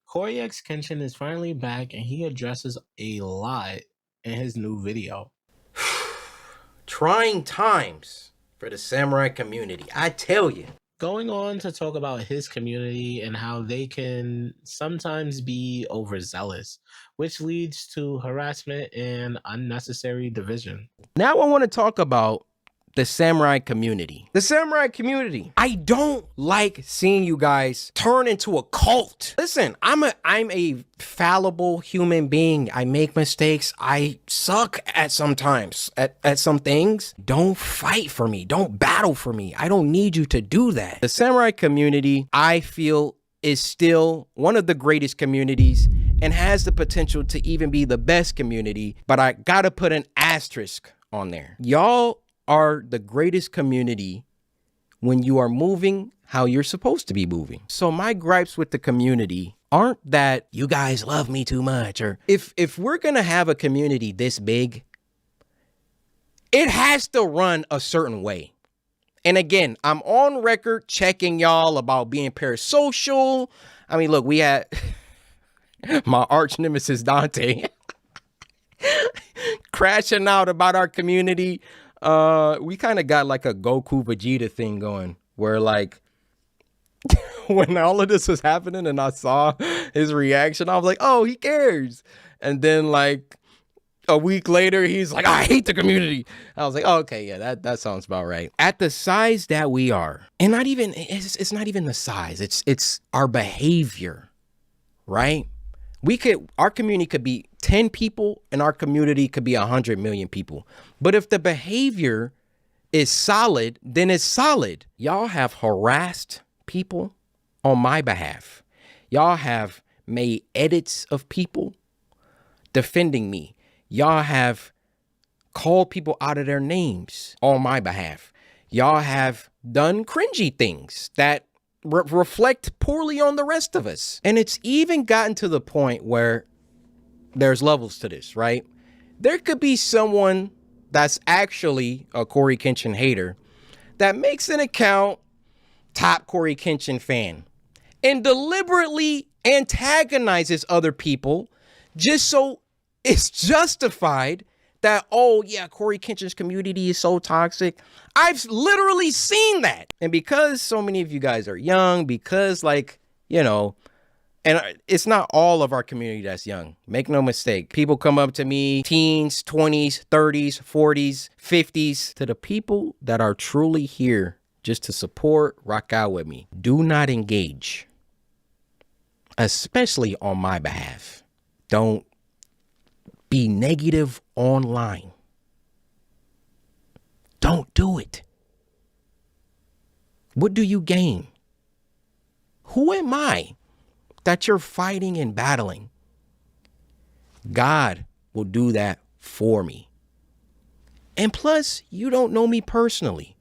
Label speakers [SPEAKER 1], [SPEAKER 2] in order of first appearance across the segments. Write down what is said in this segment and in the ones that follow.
[SPEAKER 1] CoryxKenshin is finally back and he addresses a lot in his new video.
[SPEAKER 2] Trying times for the samurai community, I tell you.
[SPEAKER 1] Going on to talk about his community and how they can sometimes be overzealous, which leads to harassment and unnecessary division.
[SPEAKER 2] Now I want to talk about the samurai community. The samurai community. I don't like seeing you guys turn into a cult. Listen, I'm a fallible human being. I make mistakes. I suck at sometimes at some things. Don't fight for me. Don't battle for me. I don't need you to do that. The samurai community, I feel, is still one of the greatest communities and has the potential to even be the best community, but I gotta put an asterisk on there. Y'all are the greatest community when you are moving how you're supposed to be moving. So my gripes with the community aren't that you guys love me too much, or if we're gonna have a community this big, it has to run a certain way. And again, I'm on record checking y'all about being parasocial. I mean, look, we had my arch nemesis Dante crashing out about our community. We kind of got like a Goku Vegeta thing going where like when all of this was happening and I saw his reaction, I was like, oh, he cares. And then like a week later, he's like, I hate the community. I was like, oh, okay, yeah, that sounds about right. At the size that we are, and it's not even the size, it's our behavior, right? Our community could be 10 people and our community could be 100 million people. But if the behavior is solid, then it's solid. Y'all have harassed people on my behalf. Y'all have made edits of people defending me. Y'all have called people out of their names on my behalf. Y'all have done cringy things that reflect poorly on the rest of us. And it's even gotten to the point where there's levels to this, right? There could be someone that's actually a CoryxKenshin hater that makes an account, top CoryxKenshin fan, and deliberately antagonizes other people just so it's justified that, oh yeah, CoryxKenshin's community is so toxic. I've literally seen that. And because so many of you guys are young, because like, you know, and it's not all of our community that's young. Make no mistake. People come up to me, teens, 20s, 30s, 40s, 50s. To the people that are truly here just to support, rock out with me, do not engage, especially on my behalf. Don't be negative online. Don't do it. What do you gain? Who am I that you're fighting and battling? God will do that for me. And plus, you don't know me personally.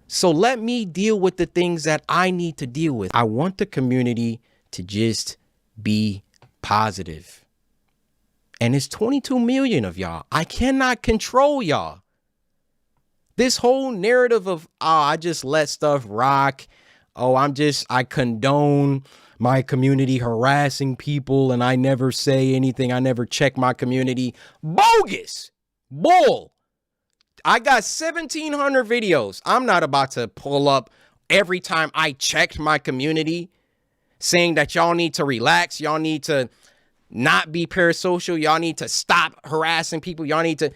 [SPEAKER 2] So let me deal with the things that I need to deal with. I want the community to just be positive. And it's 22 million of y'all. I cannot control y'all. This whole narrative of, oh, I just let stuff rock. Oh, I condone my community harassing people and I never say anything. I never check my community. Bogus. Bull. I got 1,700 videos. I'm not about to pull up every time I checked my community saying that y'all need to relax. Y'all need to not be parasocial. Y'all need to stop harassing people. Y'all need to.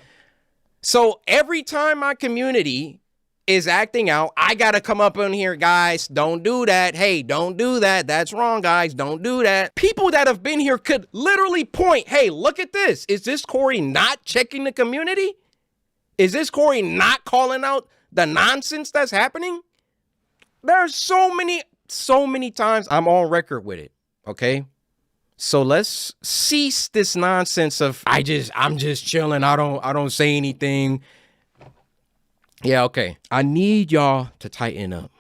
[SPEAKER 2] So every time my community is acting out, I got to come up in here, guys. Don't do that. Hey, don't do that. That's wrong, guys. Don't do that. People that have been here could literally point, hey, look at this. Is this Cory not checking the community? Is this Cory not calling out the nonsense that's happening? There's so many times I'm on record with it. Okay. So let's cease this nonsense of I'm just chilling. I don't say anything. Yeah, okay. I need y'all to tighten up.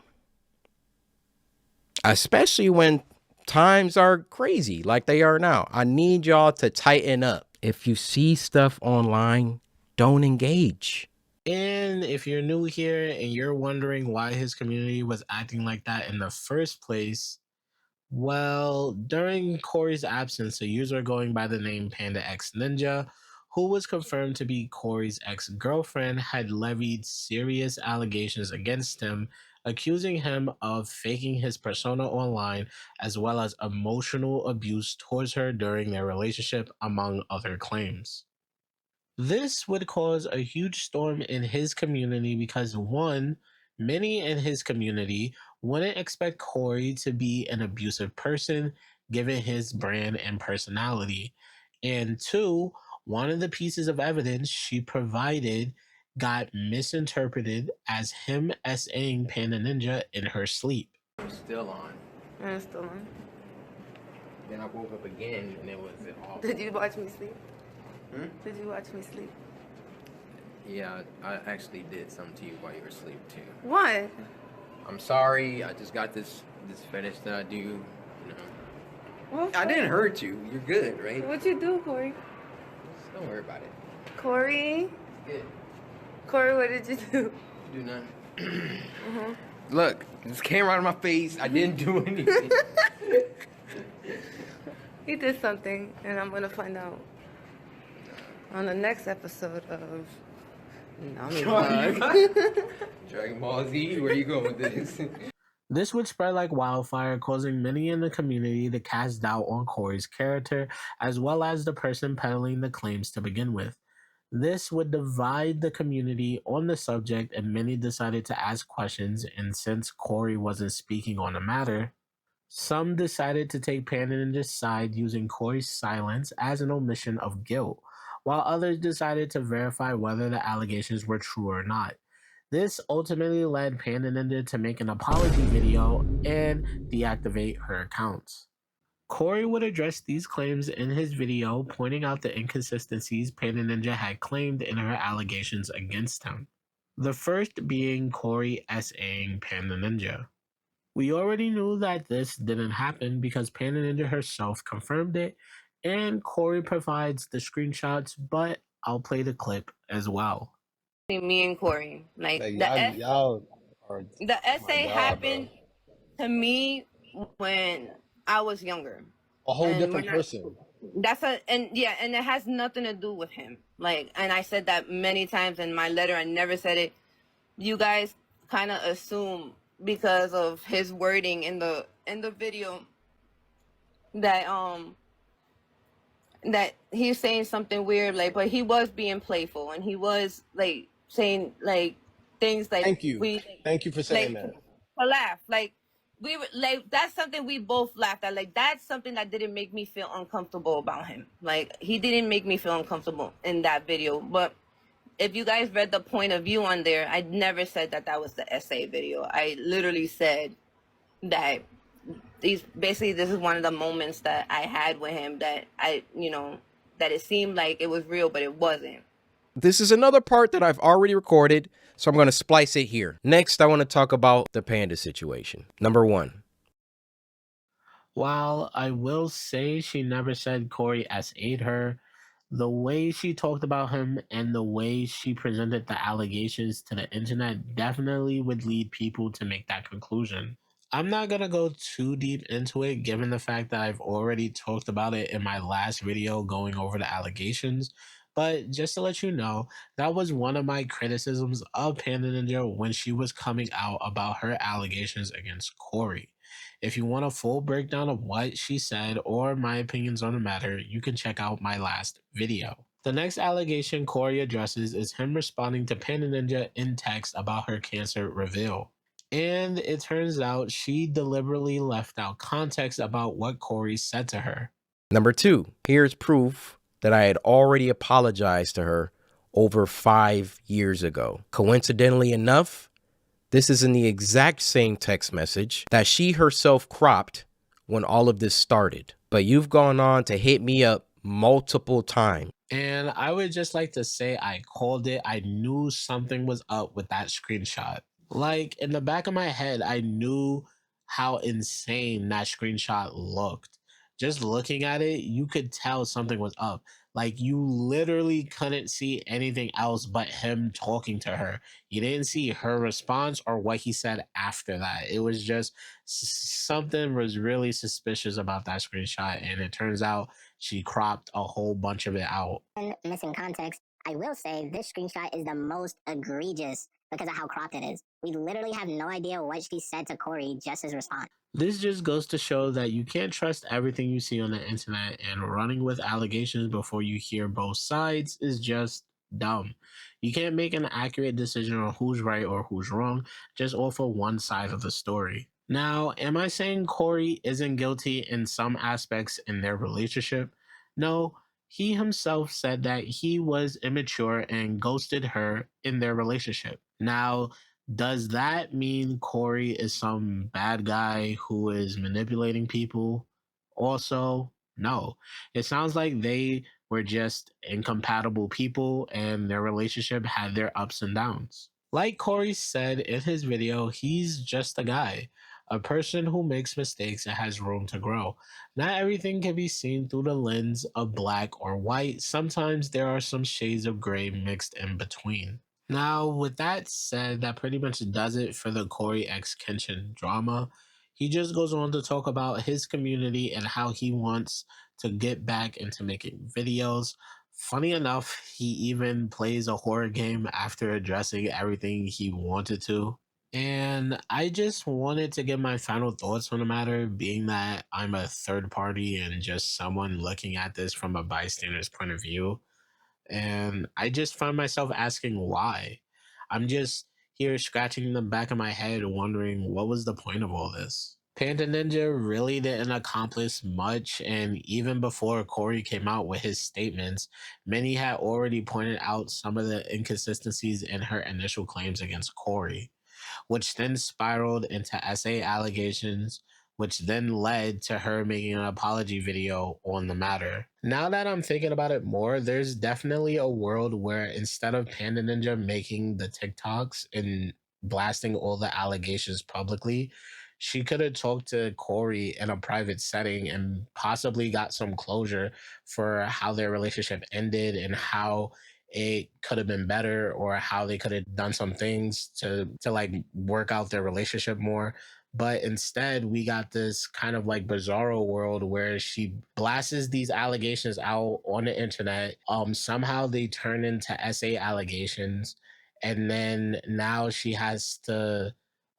[SPEAKER 2] Especially when times are crazy like they are now. I need y'all to tighten up. If you see stuff online, don't engage.
[SPEAKER 1] And if you're new here and you're wondering why his community was acting like that in the first place, Well, during Cory's absence, a user going by the name PandaNinja, who was confirmed to be Cory's ex girlfriend, had levied serious allegations against him, accusing him of faking his persona online as well as emotional abuse towards her during their relationship, among other claims. This would cause a huge storm in his community because, one, many in his community wouldn't expect Cory to be an abusive person given his brand and personality. And two, one of the pieces of evidence she provided got misinterpreted as him SAing Panda Ninja in her sleep.
[SPEAKER 2] I'm still on.
[SPEAKER 3] I'm still on.
[SPEAKER 2] Then I woke up again and it was awful.
[SPEAKER 3] Did you watch me sleep?
[SPEAKER 2] Hmm?
[SPEAKER 3] Did you watch me sleep?
[SPEAKER 2] Yeah, I actually did something to you while you were asleep too.
[SPEAKER 3] What?
[SPEAKER 2] I'm sorry. I just got this fetish that I do. You know.
[SPEAKER 3] What?
[SPEAKER 2] I didn't hurt you. You're good, right?
[SPEAKER 3] What'd you do, Cory?
[SPEAKER 2] Just don't worry about it.
[SPEAKER 3] Cory?
[SPEAKER 2] It's good.
[SPEAKER 3] Cory, what did you do?
[SPEAKER 2] You do nothing. Look, this camera out of my face. I didn't do anything.
[SPEAKER 3] He did something, and I'm gonna find out on the next episode of Nami Vlog.
[SPEAKER 2] Dragon Ball Z, where you going with this?
[SPEAKER 1] This would spread like wildfire, causing many in the community to cast doubt on Cory's character, as well as the person peddling the claims to begin with. This would divide the community on the subject, and many decided to ask questions. And since Cory wasn't speaking on the matter, some decided to take Panda Ninja's side using Cory's silence as an omission of guilt, while others decided to verify whether the allegations were true or not. This ultimately led Panda Ninja to make an apology video and deactivate her accounts. Cory would address these claims in his video, pointing out the inconsistencies Panda Ninja had claimed in her allegations against him. The first being Cory SAing Panda Ninja. We already knew that this didn't happen because Panda Ninja herself confirmed it, and Cory provides the screenshots, but I'll play the clip as well.
[SPEAKER 3] Me and Cory, like
[SPEAKER 4] Like
[SPEAKER 3] the
[SPEAKER 4] are
[SPEAKER 3] the essay
[SPEAKER 4] God,
[SPEAKER 3] happened to me when I was younger.
[SPEAKER 4] a whole
[SPEAKER 3] And
[SPEAKER 4] different
[SPEAKER 3] when I-
[SPEAKER 4] person.
[SPEAKER 3] and it has nothing to do with him. Like, and I said that many times in my letter. I never said it. You guys kind of assume because of his wording in the video that that he's saying something weird, like, but he was being playful and he was like saying like things like
[SPEAKER 4] Thank you.
[SPEAKER 3] we
[SPEAKER 4] Thank you for saying
[SPEAKER 3] like
[SPEAKER 4] that.
[SPEAKER 3] a laugh, like we were like, that's something we both laughed at. Like, that's something that didn't make me feel uncomfortable about him. Like, he didn't make me feel uncomfortable in that video. But if you guys read the point of view on there, I never said that that was the essay video. I literally said that this is one of the moments that I had with him that that it seemed like it was real, but it wasn't.
[SPEAKER 2] This is another part that I've already recorded, so I'm going to splice it here. Next, I want to talk about the panda situation. Number one.
[SPEAKER 1] While I will say she never said Cory SA'd her, the way she talked about him and the way she presented the allegations to the internet definitely would lead people to make that conclusion. I'm not going to go too deep into it given the fact that I've already talked about it in my last video going over the allegations. But just to let you know, that was one of my criticisms of Panda Ninja when she was coming out about her allegations against Cory. If you want a full breakdown of what she said or my opinions on the matter, you can check out my last video. The next allegation Cory addresses is him responding to Panda Ninja in text about her cancer reveal. And it turns out she deliberately left out context about what Cory said to her.
[SPEAKER 2] Number two, here's proof that I had already apologized to her over 5 years ago. Coincidentally enough, this is in the exact same text message that she herself cropped when all of this started. But you've gone on to hit me up multiple times.
[SPEAKER 1] And I would just like to say I called it. I knew something was up with that screenshot. Like, in the back of my head, I knew how insane that screenshot looked. Just looking at it, you could tell something was up. Like, you literally couldn't see anything else but him talking to her. You didn't see her response or what he said after that. It was just something was really suspicious about that screenshot, and it turns out she cropped a whole bunch of it out.
[SPEAKER 4] And missing context, I will say this screenshot is the most egregious because of how cropped it is. We literally have no idea what she said to Cory, just his response.
[SPEAKER 1] This just goes to show that you can't trust everything you see on the internet, and running with allegations before you hear both sides is just dumb. You can't make an accurate decision on who's right or who's wrong just off of one side of the story. Now, am I saying Cory isn't guilty in some aspects in their relationship? No, he himself said that he was immature and ghosted her in their relationship. Now, does that mean Cory is some bad guy who is manipulating people? Also, no. It sounds like they were just incompatible people and their relationship had their ups and downs. Like Cory said in his video, he's just a guy, a person who makes mistakes and has room to grow. Not everything can be seen through the lens of black or white. Sometimes there are some shades of gray mixed in between. Now, with that said, that pretty much does it for the CoryxKenshin drama. He just goes on to talk about his community and how he wants to get back into making videos. Funny enough, he even plays a horror game after addressing everything he wanted to. And I just wanted to give my final thoughts on the matter, being that I'm a third party and just someone looking at this from a bystander's point of view. And I just find myself asking why. I'm just here scratching the back of my head, wondering what was the point of all this. Panda Ninja really didn't accomplish much, and even before Cory came out with his statements, many had already pointed out some of the inconsistencies in her initial claims against Cory, which then spiraled into essay allegations, which then led to her making an apology video on the matter. Now that I'm thinking about it more, there's definitely a world where instead of Panda Ninja making the TikToks and blasting all the allegations publicly, she could have talked to Cory in a private setting and possibly got some closure for how their relationship ended and how it could have been better, or how they could have done some things to like work out their relationship more. But instead we got this kind of like bizarro world where she blasts these allegations out on the internet. Somehow they turn into essay allegations, and then now she has to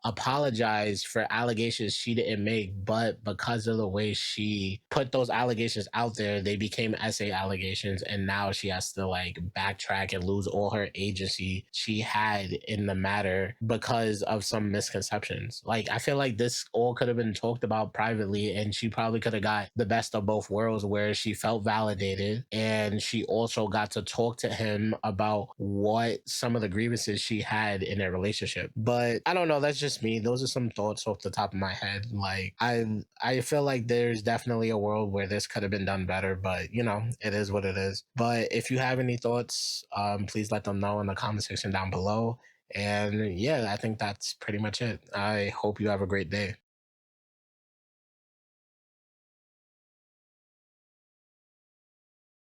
[SPEAKER 1] apologize for allegations she didn't make, but because of the way she put those allegations out there, they became essay allegations, and now she has to like backtrack and lose all her agency she had in the matter because of some misconceptions. Like, I feel like this all could have been talked about privately, and she probably could have got the best of both worlds, where she felt validated and she also got to talk to him about what some of the grievances she had in their relationship. But I don't know, that's just me. Those are some thoughts off the top of my head. Like, I feel like there's definitely a world where this could have been done better, but you know, it is what it is. But if you have any thoughts, please let them know in the comment section down below. And yeah, I think that's pretty much it. I hope you have a great day.